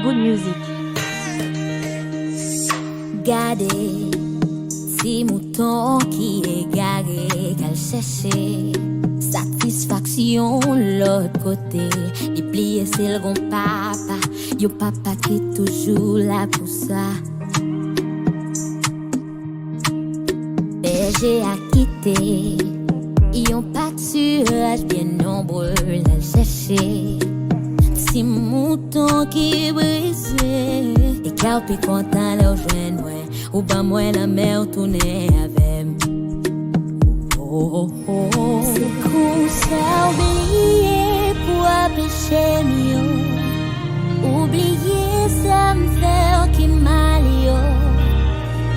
Good music. Gardez, si mouton qui est garé, qu'elle cherche satisfaction l'autre côté. Les pliés, c'est le bon papa, yo papa qui est toujours là pour ça. Berger à quitter, ils ont pas de surage bien nombreux, la chercher. Si mouton qui brisé, et carpe content leur joindre moi, ou pas moi la mer tourner avec. Oh, oh, oh. C'est qu'on s'est oublié pour pécher mieux. Oublier ça me fait qui mal yo.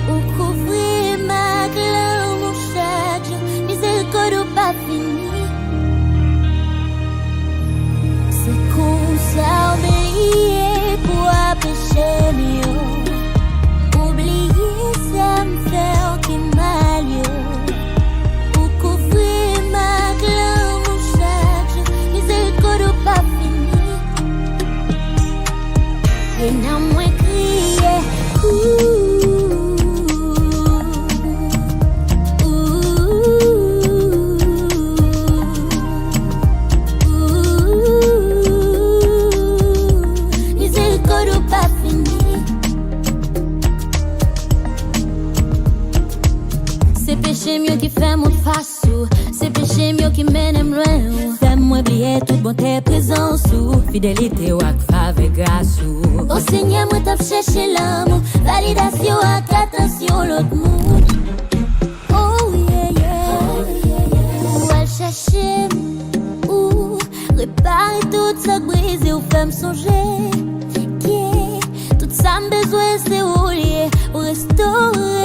Ou couvrir ma glace mon chaque jour, mais c'est le code pas fini. C'est qu'on s'est oublié pour pécher mieux. Oublier ça me fait qui mal yo. Et non moins crier, miséricorde ou pas fini. C'est péché mieux qui fait mon face, c'est péché mieux qui mène loin. Fais-moi oublier toute bonté présence ou fidélité ou avec grâce. Au Seigneur, moi t'as cherché l'amour, validation avec attention l'autre monde. Oh yeah yeah, où elle chercher, où réparer tout ça brisé ou faire me songer. Tout ça me besoin c'est oublier ou restaurer.